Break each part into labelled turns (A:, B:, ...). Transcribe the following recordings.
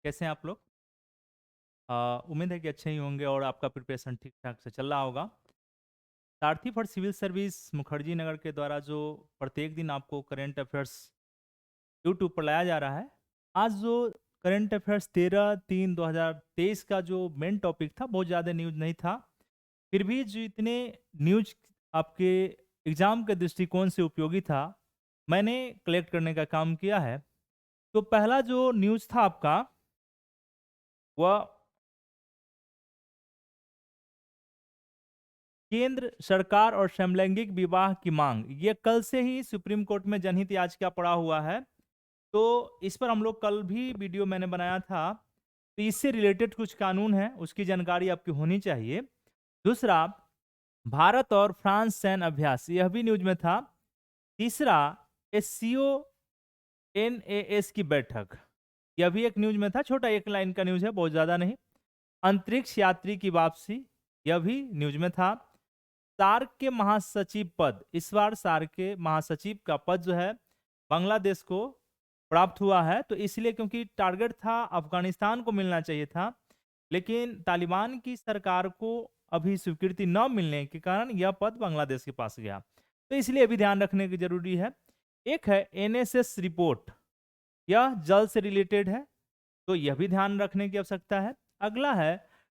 A: कैसे हैं आप लोग? उम्मीद है कि अच्छे ही होंगे और आपका प्रिपरेशन ठीक-ठाक से चल रहा होगा। सारथी for civil service Mukherjee Nagar के द्वारा जो प्रत्येक दिन आपको करंट अफ़ेयर्स यूट्यूब पर लाया जा रहा है। आज जो करंट अफ़ेयर्स 13/3/2023 का जो मेन टॉपिक था, बहुत ज़्यादा न्यूज़ नहीं था। फिर भी जितने न्यूज़ आपके एग्ज़ाम के दृष्टिकोण से उपयोगी था, मैंने कलेक्ट करने का काम किया है। तो पहला जो न्यूज़ था आपका, वह केंद्र सरकार और समलैंगिक विवाह की मांग, ये कल से ही सुप्रीम कोर्ट में जनहित याचिका पड़ा हुआ है। तो इस पर हम लोग कल भी वीडियो मैंने बनाया था। तो इससे रिलेटेड कुछ कानून है, उसकी जानकारी आपकी होनी चाहिए। दूसरा, भारत और फ्रांस सैन्य अभ्यास, यह भी न्यूज में था। तीसरा, एससीओ एनएएस की बैठक, यह भी एक न्यूज में था। छोटा एक लाइन का न्यूज है, बहुत ज्यादा नहीं। अंतरिक्ष यात्री की वापसी, यह भी न्यूज में था। सार्क के महासचिव पद, इस बार सार्क के महासचिव का पद जो है बांग्लादेश को प्राप्त हुआ है। तो इसलिए, क्योंकि टारगेट था अफगानिस्तान को मिलना चाहिए था, लेकिन तालिबान की सरकार को अभी स्वीकृति न मिलने के कारण यह पद बांग्लादेश के पास गया। तो इसलिए अभी ध्यान रखने की जरूरी है। एक है एनएसएस रिपोर्ट, यह जल से रिलेटेड है, तो यह भी ध्यान रखने की आवश्यकता है। अगला है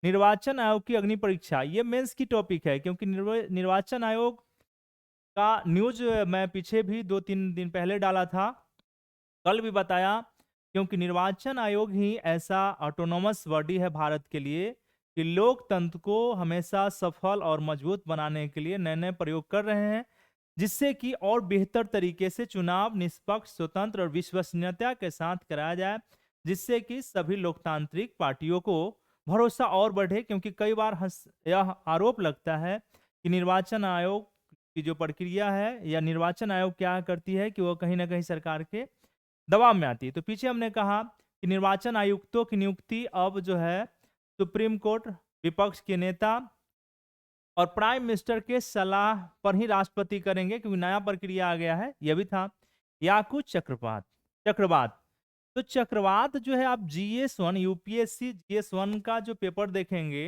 A: निर्वाचन आयोग की अग्नि परीक्षा, ये मेंस की टॉपिक है, क्योंकि निर्वाचन आयोग का न्यूज मैं पीछे भी 2-3 दिन पहले डाला था, कल भी बताया। क्योंकि निर्वाचन आयोग ही ऐसा ऑटोनोमस बॉडी है भारत के लिए कि लोकतंत्र को हमेशा सफल और मजबूत बनाने के लिए नए नए प्रयोग कर रहे हैं, जिससे कि और बेहतर तरीके से चुनाव निष्पक्ष, स्वतंत्र और विश्वसनीयता के साथ कराया जाए, जिससे कि सभी लोकतांत्रिक पार्टियों को भरोसा और बढ़े। क्योंकि कई बार यह आरोप लगता है कि निर्वाचन आयोग की जो प्रक्रिया है, या निर्वाचन आयोग क्या करती है कि वो कहीं ना कहीं सरकार के दबाव में आती है। तो पीछे हमने कहा कि निर्वाचन आयुक्तों की नियुक्ति अब जो है सुप्रीम कोर्ट, विपक्ष के नेता और प्राइम मिनिस्टर के सलाह पर ही राष्ट्रपति करेंगे, क्योंकि नया प्रक्रिया आ गया है। यह भी था। याकूत चक्रवात, चक्रवात, तो चक्रवात जो है, आप GS1 यूपीएससी GS1 का जो पेपर देखेंगे,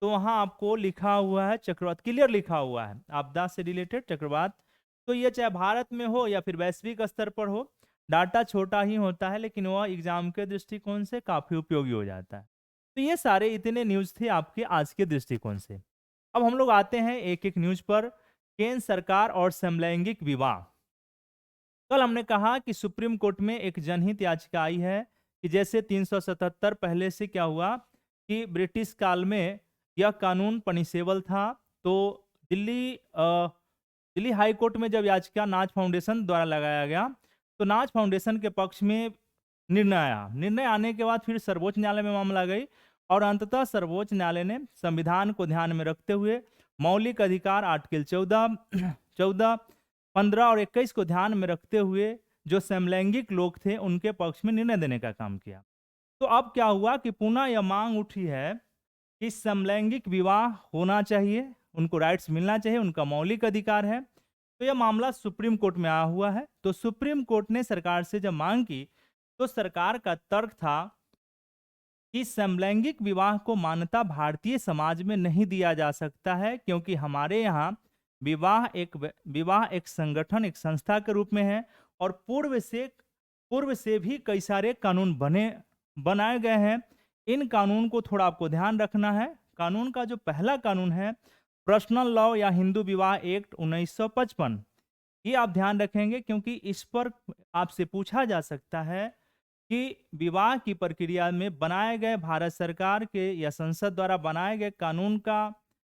A: तो वहां आपको लिखा हुआ है चक्रवात, क्लियर लिखा हुआ है आपदा से रिलेटेड चक्रवात। तो ये चाहे भारत में हो या फिर वैश्विक स्तर पर हो, डाटा छोटा ही होता है, लेकिन वह एग्जाम के दृष्टिकोण से काफी उपयोगी हो जाता है। तो ये सारे इतने न्यूज थे आपके आज के दृष्टिकोण से। अब हम लोग आते हैं एक एक न्यूज पर। केंद्र सरकार और समलैंगिक विवाह, कल हमने कहा कि सुप्रीम कोर्ट में एक जनहित याचिका आई है कि जैसे 377 पहले से क्या हुआ कि ब्रिटिश काल में यह कानून पनिशेबल था। तो दिल्ली हाई कोर्ट में जब याचिका नाज फाउंडेशन द्वारा लगाया गया, तो नाज फाउंडेशन के पक्ष में निर्णय आया। निर्णय आने के बाद फिर सर्वोच्च न्यायालय में मामला गई, और अंततः सर्वोच्च न्यायालय ने संविधान को ध्यान में रखते हुए मौलिक अधिकार आर्टिकल 14, 15 और 21 को ध्यान में रखते हुए जो समलैंगिक लोग थे उनके पक्ष में निर्णय देने का काम किया। तो अब क्या हुआ कि पुनः यह मांग उठी है कि समलैंगिक विवाह होना चाहिए, उनको राइट्स मिलना चाहिए, उनका मौलिक अधिकार है। तो यह मामला सुप्रीम कोर्ट में आया हुआ है। तो सुप्रीम कोर्ट ने सरकार से जब मांग की, तो सरकार का तर्क था कि समलैंगिक विवाह को मान्यता भारतीय समाज में नहीं दिया जा सकता है, क्योंकि हमारे यहाँ विवाह एक संगठन, एक संस्था के रूप में है, और पूर्व से भी कई सारे कानून बनाए गए हैं। इन कानून को थोड़ा आपको ध्यान रखना है। कानून का जो पहला कानून है, पर्सनल लॉ या हिंदू विवाह एक्ट 1955, ये आप ध्यान रखेंगे, क्योंकि इस पर आपसे पूछा जा सकता है कि विवाह की प्रक्रिया में बनाए गए भारत सरकार के या संसद द्वारा बनाए गए कानून का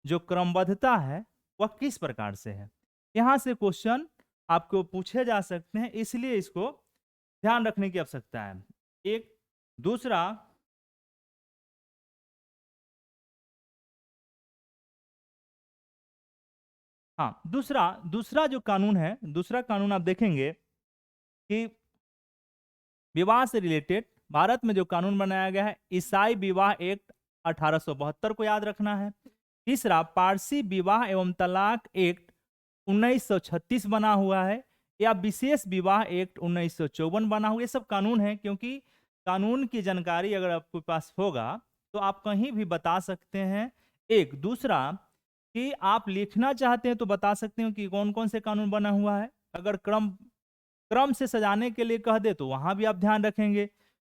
A: जो क्रमबद्धता है, वह किस प्रकार से है। यहाँ से क्वेश्चन आपको पूछे जा सकते हैं, इसलिए इसको ध्यान रखने की आवश्यकता है। एक दूसरा, हाँ, दूसरा दूसरा जो कानून है, दूसरा कानून आप देखेंगे कि विवाह से रिलेटेड भारत में जो कानून बनाया गया है, ईसाई विवाह एक्ट 1872 को याद रखना है। तीसरा, पारसी विवाह एवं तलाक एक्ट 1936 बना हुआ है, या विशेष विवाह एक्ट 1954 बना हुआ। ये सब कानून है, क्योंकि कानून की जानकारी अगर आपके पास होगा तो आप कहीं भी बता सकते हैं। एक दूसरा कि आप लिखना चाहते हैं तो बता सकते हो कि कौन कौन से कानून बना हुआ है। अगर क्रम क्रम से सजाने के लिए कह दे तो वहां भी आप ध्यान रखेंगे।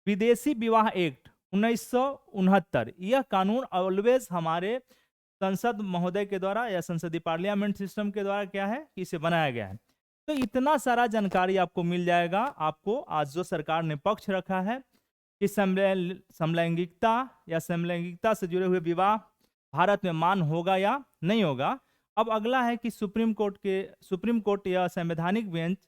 A: विदेशी विवाह एक्ट 1969, यह कानून ऑलवेज हमारे संसद महोदय के द्वारा या संसदीय पार्लियामेंट सिस्टम के द्वारा क्या है कि इसे बनाया गया है। तो इतना सारा जानकारी आपको मिल जाएगा। आपको आज जो सरकार ने पक्ष रखा है कि समलैंगिकता या समलैंगिकता से जुड़े हुए विवाह भारत में मान होगा या नहीं होगा। अब अगला है कि सुप्रीम कोर्ट या संवैधानिक बेंच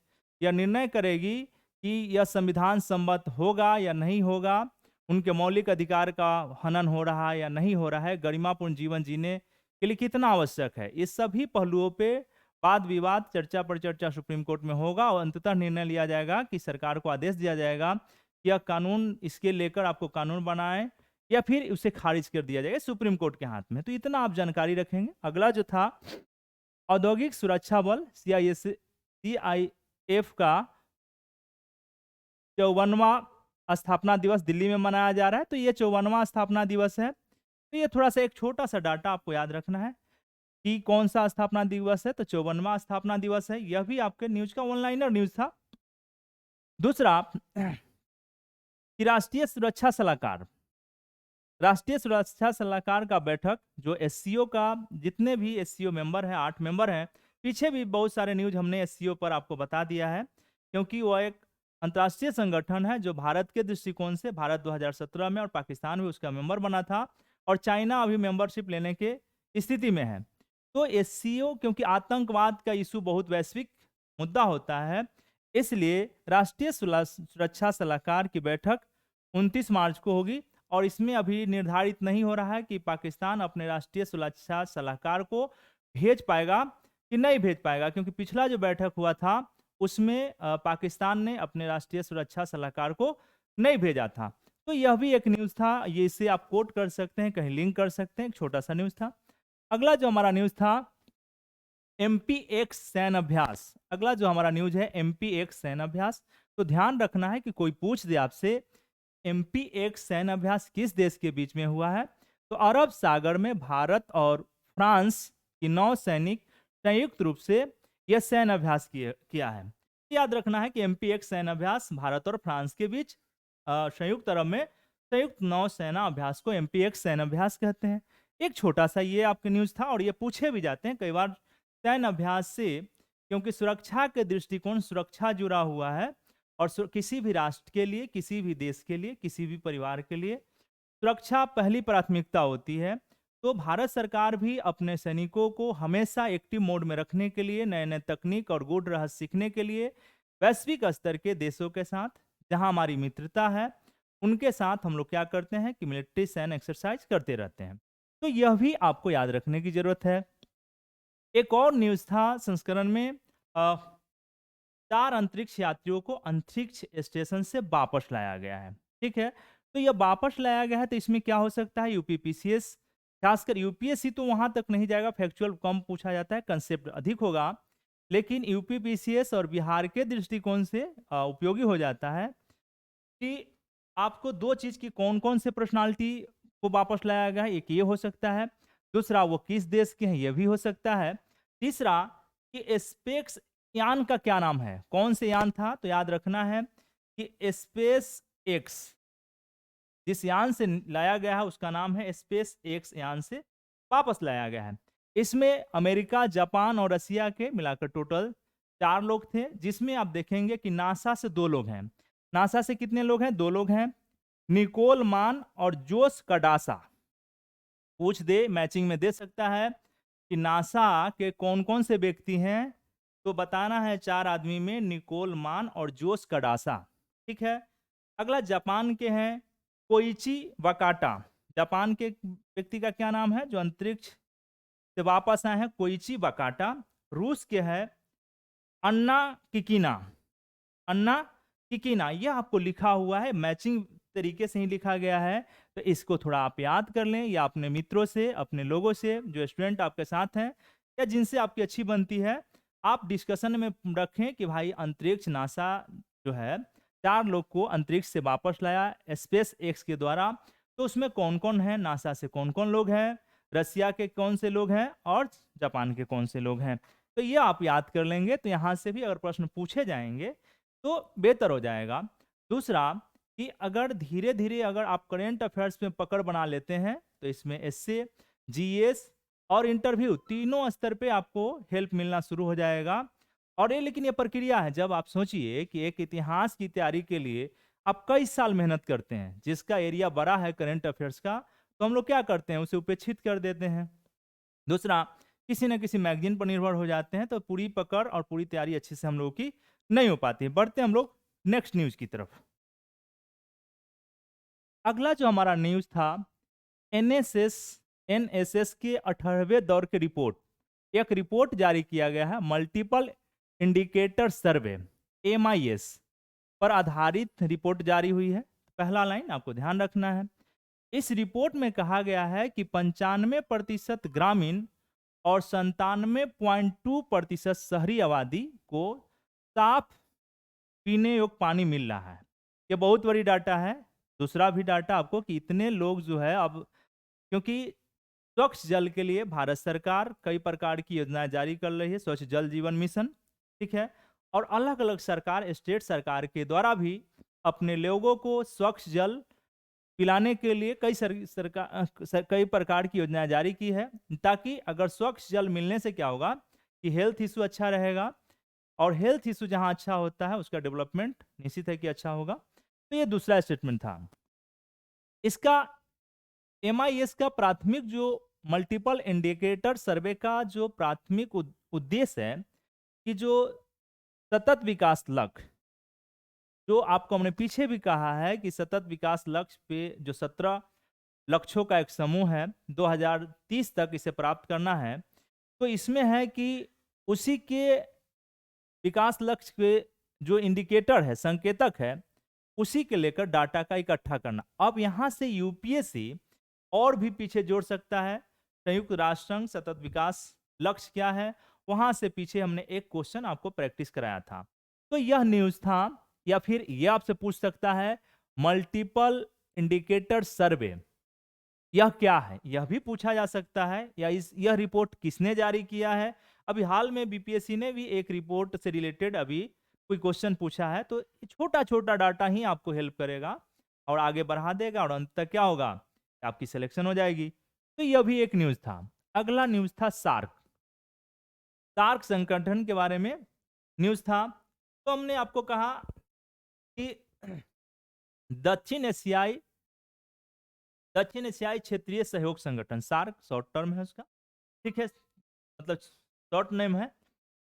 A: यह निर्णय करेगी कि यह संविधान सम्मत होगा या नहीं होगा, उनके मौलिक अधिकार का हनन हो रहा है या नहीं हो रहा है, गरिमापूर्ण जीवन जीने के लिए कितना आवश्यक है। इस सभी पहलुओं पे वाद विवाद चर्चा पर चर्चा सुप्रीम कोर्ट में होगा और अंततः निर्णय लिया जाएगा कि सरकार को आदेश दिया जाएगा कि यह कानून इसके लेकर आपको कानून बनाए या फिर उसे खारिज कर दिया जाएगा, सुप्रीम कोर्ट के हाथ में। तो इतना आप जानकारी रखेंगे। अगला जो था औद्योगिक सुरक्षा बल CIF का 54वां स्थापना दिवस दिल्ली में मनाया जा रहा है। तो ये 54वां स्थापना दिवस है। तो ये थोड़ा सा एक छोटा सा डाटा आपको याद रखना है कि कौन सा स्थापना दिवस है। तो 54वां स्थापना दिवस है। यह भी आपके न्यूज का ऑनलाइनर न्यूज था। दूसरा कि राष्ट्रीय सुरक्षा सलाहकार का बैठक जो SCO का जितने भी SCO मेंबर हैं, 8 मेंबर हैं। पीछे भी बहुत सारे न्यूज हमने SCO पर आपको बता दिया है, क्योंकि वह एक अंतर्राष्ट्रीय संगठन है जो भारत के दृष्टिकोण से भारत 2017 में और पाकिस्तान में उसका मेंबर बना था और चाइना अभी मेंबरशिप लेने के स्थिति में है। तो SCO क्योंकि आतंकवाद का इशू बहुत वैश्विक मुद्दा होता है, इसलिए राष्ट्रीय सुरक्षा सलाहकार की बैठक 29 मार्च को होगी और इसमें अभी निर्धारित नहीं हो रहा है कि पाकिस्तान अपने राष्ट्रीय सुरक्षा सलाहकार को भेज पाएगा कि नहीं भेज पाएगा, क्योंकि पिछला जो बैठक हुआ था उसमें पाकिस्तान ने अपने राष्ट्रीय सुरक्षा सलाहकार को नहीं भेजा था। तो यह भी एक न्यूज था, ये इसे आप कोट कर सकते हैं, कहीं लिंक कर सकते हैं, एक छोटा सा न्यूज था। अगला जो हमारा न्यूज था MPX सैन्य अभ्यास। अगला जो हमारा न्यूज है MPX सैन्य अभ्यास। तो ध्यान रखना है कि कोई पूछ दे आपसे MPX सैन्य अभ्यास किस देश के बीच में हुआ है, तो अरब सागर में भारत और फ्रांस की 9 सैनिक संयुक्त रूप से यह सैन्य अभ्यास किया है। याद रखना है कि MPX सैन्य अभ्यास भारत और फ्रांस के बीच संयुक्त अरब में संयुक्त नौसेना अभ्यास को MPX सैन्य अभ्यास कहते हैं। एक छोटा सा ये आपके न्यूज था और ये पूछे भी जाते हैं कई बार सैन्य अभ्यास से, क्योंकि सुरक्षा के दृष्टिकोण सुरक्षा जुड़ा हुआ है और किसी भी राष्ट्र के लिए, किसी भी देश के लिए, किसी भी परिवार के लिए सुरक्षा पहली प्राथमिकता होती है। तो भारत सरकार भी अपने सैनिकों को हमेशा एक्टिव मोड में रखने के लिए, नए नए तकनीक और गूढ़ रहस्य सीखने के लिए वैश्विक स्तर के देशों के साथ जहां हमारी मित्रता है उनके साथ हम लोग क्या करते हैं कि मिलिट्री सैन्य एक्सरसाइज करते रहते हैं। तो यह भी आपको याद रखने की जरूरत है। एक और न्यूज था संस्करण में 4 अंतरिक्ष यात्रियों को अंतरिक्ष स्टेशन से वापस लाया गया है। ठीक है, तो यह वापस लाया गया है, तो इसमें क्या हो सकता है UPPCS, खासकर UPSC तो वहां तक नहीं जाएगा, फैक्चुअल कम पूछा जाता है, कंसेप्ट अधिक होगा, लेकिन UPPCS और बिहार के दृष्टिकोण से उपयोगी हो जाता है कि आपको 2 चीज की कौन कौन से पर्सनालिटी को वापस लाया गया है। एक ये हो सकता है, दूसरा वो किस देश के हैं यह भी हो सकता है, तीसरा कि स्पेस यान का क्या नाम है, कौन से यान था। तो याद रखना है कि स्पेस एक्स जिस यान से लाया गया है उसका नाम है स्पेस एक्स यान से वापस लाया गया है। इसमें अमेरिका, जापान और रसिया के मिलाकर टोटल 4 लोग थे, जिसमें आप देखेंगे कि नासा से 2 लोग हैं। नासा से कितने लोग हैं? 2 लोग हैं, निकोल मान और जोस कडासा। पूछ दे, मैचिंग में दे सकता है कि नासा के कौन कौन से व्यक्ति हैं, तो बताना है 4 आदमी में निकोल मान और जोस कडासा। ठीक है, अगला जापान के हैं कोइची वकाटा। जापान के व्यक्ति का क्या नाम है जो अंतरिक्ष से वापस आए हैं? कोइची वकाटा। रूस के है अन्ना किकीना। अन्ना किकीना, यह आपको लिखा हुआ है, मैचिंग तरीके से ही लिखा गया है, तो इसको थोड़ा आप याद कर लें या अपने मित्रों से, अपने लोगों से जो स्टूडेंट आपके साथ हैं या जिनसे आपकी अच्छी बनती है, आप डिस्कशन में रखें कि भाई अंतरिक्ष नासा जो है 4 लोग को अंतरिक्ष से वापस लाया स्पेस एक्स के द्वारा। तो उसमें कौन कौन है, नासा से कौन कौन लोग हैं, रसिया के कौन से लोग हैं और जापान के कौन से लोग हैं। तो ये आप याद कर लेंगे, तो यहाँ से भी अगर प्रश्न पूछे जाएंगे तो बेहतर हो जाएगा। दूसरा कि अगर धीरे धीरे अगर आप करेंट अफेयर्स में पकड़ बना लेते हैं तो इसमें एसए, जीएस और इंटरव्यू तीनों स्तर पे आपको हेल्प मिलना शुरू हो जाएगा। और ये लेकिन ये प्रक्रिया है, जब आप सोचिए कि एक इतिहास की तैयारी के लिए आप कई साल मेहनत करते हैं, जिसका एरिया बड़ा है करंट अफेयर्स का, तो हम लोग क्या करते हैं, उसे उपेक्षित कर देते हैं। दूसरा, किसी न किसी मैगजीन पर निर्भर हो जाते हैं, तो पूरी पकड़ और पूरी तैयारी अच्छे से हम लोगों की नहीं हो पाती है। बढ़ते हम लोग नेक्स्ट न्यूज की तरफ। अगला जो हमारा न्यूज था, एनएसएस के 18वें दौर की रिपोर्ट, एक रिपोर्ट जारी किया गया है, मल्टीपल इंडिकेटर सर्वे MIS पर आधारित रिपोर्ट जारी हुई है। पहला लाइन आपको ध्यान रखना है। इस रिपोर्ट में कहा गया है कि 95% ग्रामीण और 97.2% शहरी आबादी को साफ पीने योग्य पानी मिल रहा है। ये बहुत बड़ी डाटा है। दूसरा भी डाटा आपको कि इतने लोग जो है अब, क्योंकि स्वच्छ जल के लिए भारत सरकार कई प्रकार की योजनाएं जारी कर रही है, स्वच्छ जल जीवन मिशन, ठीक है, और अलग अलग सरकार, स्टेट सरकार के द्वारा भी अपने लोगों को स्वच्छ जल पिलाने के लिए कई प्रकार की योजनाएं जारी की है, ताकि अगर स्वच्छ जल मिलने से क्या होगा कि हेल्थ इशू अच्छा रहेगा, और हेल्थ इशू जहां अच्छा होता है उसका डेवलपमेंट निश्चित है कि अच्छा होगा। तो ये दूसरा स्टेटमेंट था। इसका MIS का प्राथमिक जो मल्टीपल इंडिकेटर सर्वे का जो प्राथमिक उद्देश्य है कि जो सतत विकास लक्ष्य, जो आपको हमने पीछे भी कहा है कि सतत विकास लक्ष्य पे जो 17 लक्ष्यों का एक समूह है, 2030 तक इसे प्राप्त करना है। तो इसमें है कि उसी के विकास लक्ष्य के जो इंडिकेटर है, संकेतक है, उसी के लेकर डाटा का इकट्ठा करना। अब यहां से यूपीएससी और भी पीछे जोड़ सकता है। संयुक्त राष्ट्र संघ सतत विकास लक्ष्य क्या है, वहां से पीछे हमने एक क्वेश्चन आपको प्रैक्टिस कराया था। तो यह न्यूज था। या फिर यह आपसे पूछ सकता है मल्टीपल इंडिकेटर सर्वे यह क्या है, यह भी पूछा जा सकता है। या यह रिपोर्ट किसने जारी किया है। अभी हाल में बीपीएससी ने भी एक रिपोर्ट से रिलेटेड अभी कोई क्वेश्चन पूछा है, तो छोटा छोटा डाटा ही आपको हेल्प करेगा और आगे बढ़ा देगा, और अंत तक क्या होगा, आपकी सिलेक्शन हो जाएगी। तो यह भी एक न्यूज था। अगला न्यूज था सार्क संगठन के बारे में न्यूज था। तो हमने आपको कहा कि दक्षिण एशियाई क्षेत्रीय सहयोग संगठन, सार्क शॉर्ट टर्म है उसका, ठीक है, मतलब शॉर्ट नेम है।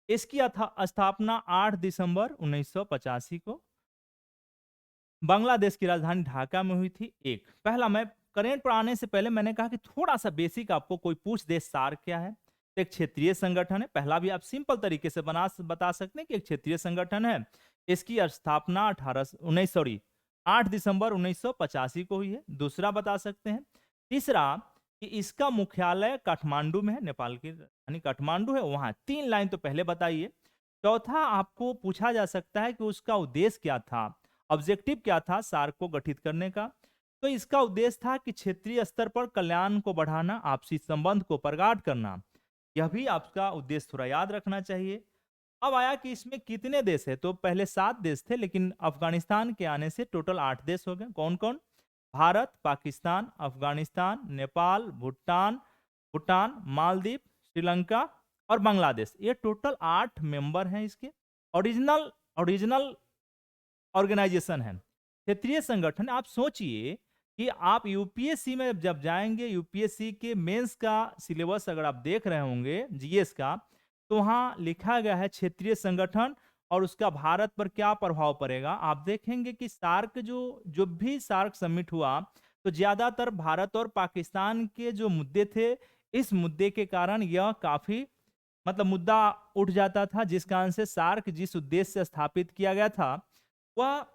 A: इसकी स्थापना 8 दिसंबर 1985 को बांग्लादेश की राजधानी ढाका में हुई थी। पहला, मैं करेंट पर आने से पहले मैंने कहा कि थोड़ा सा बेसिक आपको कोई पूछ दे, सार्क क्या है। तो एक क्षेत्रीय संगठन है। पहला भी आप सिंपल तरीके से बता सकते हैं कि एक क्षेत्रीय संगठन है। इसकी स्थापना 8 दिसंबर 1985 को हुई है। दूसरा बता सकते हैं। तीसरा कि इसका मुख्यालय काठमांडू में है, नेपाल की राजधानी काठमांडू है, वहां 3 लाइन तो पहले बताइए। चौथा, आपको पूछा जा सकता है कि उसका उद्देश्य क्या था, ऑब्जेक्टिव क्या था सार्क को गठित करने का। तो इसका उद्देश्य था कि क्षेत्रीय स्तर पर कल्याण को बढ़ाना, आपसी संबंध को प्रगाढ़ करना। यह भी आपका उद्देश्य थोड़ा याद रखना चाहिए। अब आया कि इसमें कितने देश है, तो पहले 7 देश थे, लेकिन अफगानिस्तान के आने से टोटल 8 देश हो गए। कौन कौन, भारत, पाकिस्तान, अफगानिस्तान, नेपाल, भूटान, मालदीव, श्रीलंका और बांग्लादेश। ये टोटल 8 मेंबर हैं इसके। ओरिजिनल ऑर्गेनाइजेशन है, क्षेत्रीय संगठन। आप सोचिए कि आप यूपीएससी में जब जाएंगे, यूपीएससी के मेंस का सिलेबस अगर आप देख रहे होंगे जीएस का, तो वहां लिखा गया है क्षेत्रीय संगठन और उसका भारत पर क्या प्रभाव पड़ेगा। आप देखेंगे कि सार्क जो भी सार्क समिट हुआ, तो ज्यादातर भारत और पाकिस्तान के जो मुद्दे थे, इस मुद्दे के कारण यह काफी मतलब मुद्दा उठ जाता था, जिस कारण से सार्क जिस उद्देश्य से स्थापित किया गया था वह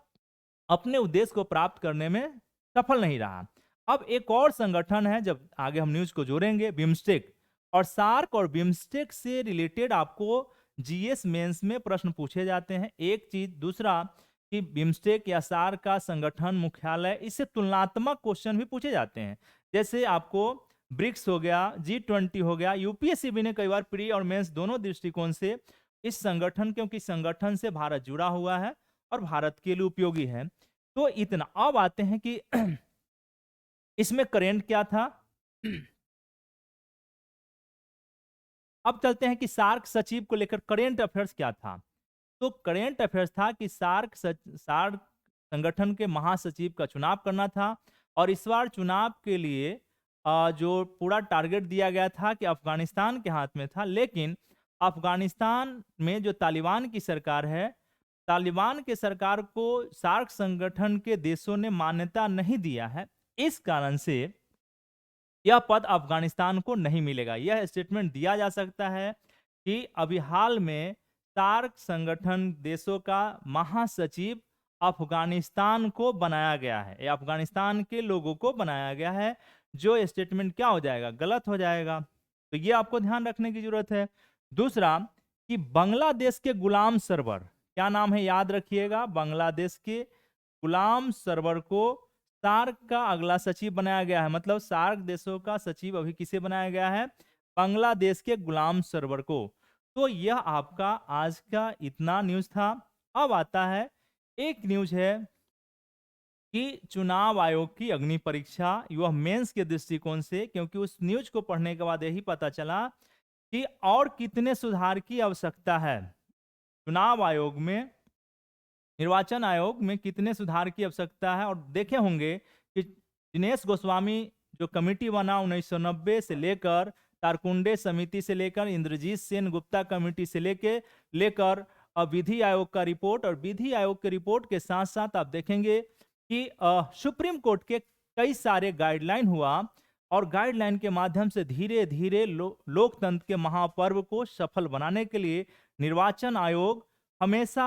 A: अपने उद्देश्य को प्राप्त करने में सफल नहीं रहा। अब एक और संगठन है, जब आगे हम न्यूज को जोड़ेंगे, बिम्स्टेक। और सार्क और बिम्स्टेक से रिलेटेड आपको जीएस मेंस में प्रश्न पूछे जाते हैं, एक चीज। दूसरा कि बिम्स्टेक या सार्क का संगठन मुख्यालय, इससे तुलनात्मक क्वेश्चन भी पूछे जाते हैं। जैसे आपको ब्रिक्स हो गया, G20 हो गया, यूपीएससी भी ने कई बार प्री और मेंस दोनों दृष्टिकोण से इस संगठन, क्योंकि संगठन से भारत जुड़ा हुआ है और भारत के लिए उपयोगी है। तो इतना। अब आते हैं कि इसमें करेंट क्या था। अब चलते हैं कि सार्क सचिव को लेकर करेंट अफेयर्स क्या था। तो करेंट अफेयर्स था कि सार्क संगठन के महासचिव का चुनाव करना था, और इस बार चुनाव के लिए जो पूरा टारगेट दिया गया था कि अफगानिस्तान के हाथ में था, लेकिन अफगानिस्तान में जो तालिबान की सरकार है, तालिबान के सरकार को सार्क संगठन के देशों ने मान्यता नहीं दिया है। इस कारण से यह पद अफगानिस्तान को नहीं मिलेगा। यह स्टेटमेंट दिया जा सकता है कि अभी हाल में सार्क संगठन देशों का महासचिव अफगानिस्तान को बनाया गया है, या अफगानिस्तान के लोगों को बनाया गया है। जो स्टेटमेंट क्या हो जाएगा, गलत हो जाएगा। तो ये आपको ध्यान रखने की जरूरत है। दूसरा, कि बांग्लादेश के गुलाम सरवर, क्या नाम है याद रखिएगा, बांग्लादेश के गुलाम सरवर को सार्क का अगला सचिव बनाया गया है। मतलब सार्क देशों का सचिव अभी किसे बनाया गया है, बांग्लादेश के गुलाम सरवर को। तो यह आपका आज का इतना न्यूज था। अब आता है एक न्यूज है कि चुनाव आयोग की अग्नि परीक्षा, यह मेंस के दृष्टिकोण से, क्योंकि उस न्यूज को पढ़ने के बाद यही पता चला कि और कितने सुधार की आवश्यकता है चुनाव आयोग में, निर्वाचन आयोग में कितने सुधार की आवश्यकता है। और देखे होंगे कि दिनेश गोस्वामी जो कमेटी बना 1990 से लेकर, तारकुंडे समिति से लेकर, इंद्रजीत सेन गुप्ता कमेटी से लेकर विधि आयोग का रिपोर्ट, और विधि आयोग के रिपोर्ट के साथ साथ आप देखेंगे कि सुप्रीम कोर्ट के कई सारे गाइडलाइन हुआ, और गाइडलाइन के माध्यम से धीरे धीरे लोकतंत्र के महापर्व को सफल बनाने के लिए निर्वाचन आयोग हमेशा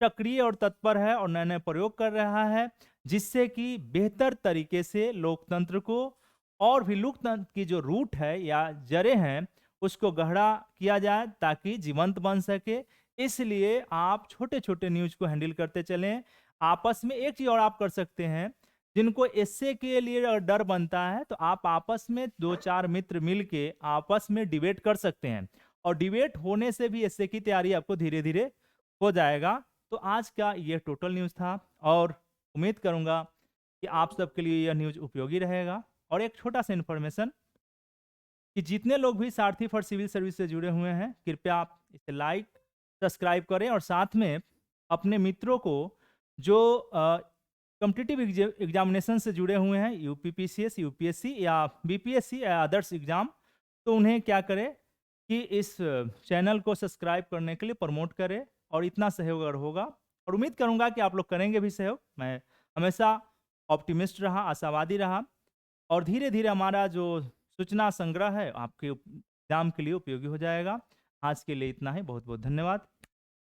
A: सक्रिय और तत्पर है और नए नए प्रयोग कर रहा है, जिससे कि बेहतर तरीके से लोकतंत्र को, और भी लोकतंत्र की जो रूट है या जड़ें हैं, उसको गहरा किया जाए ताकि जीवंत बन सके। इसलिए आप छोटे छोटे न्यूज को हैंडल करते चलें। आपस में एक चीज और आप कर सकते हैं, जिनको एसए के लिए अगर डर बनता है तो आप आपस में 2-4 मित्र मिलके आपस में डिबेट कर सकते हैं, और डिबेट होने से भी एसए की तैयारी आपको धीरे धीरे हो जाएगा। तो आज का ये टोटल न्यूज़ था, और उम्मीद करूंगा कि आप सबके लिए यह न्यूज़ उपयोगी रहेगा। और एक छोटा सा इन्फॉर्मेशन, कि जितने लोग भी सारथी फॉर सिविल सर्विस से जुड़े हुए हैं, कृपया आप इसे लाइक सब्सक्राइब करें, और साथ में अपने मित्रों को जो कॉम्पिटिटिव एग्जामिनेशन से जुड़े हुए हैं, यूपीपीसीएस, यूपीएससी या बीपीएससी या अदर्स एग्जाम, तो उन्हें क्या करें कि इस चैनल को सब्सक्राइब करने के लिए प्रमोट करें, और इतना सहयोग अगर होगा, और उम्मीद करूंगा कि आप लोग करेंगे भी सहयोग। मैं हमेशा ऑप्टिमिस्ट रहा, आशावादी रहा, और धीरे धीरे हमारा जो सूचना संग्रह है आपके एग्जाम के लिए उपयोगी हो जाएगा। आज के लिए इतना ही। बहुत बहुत धन्यवाद।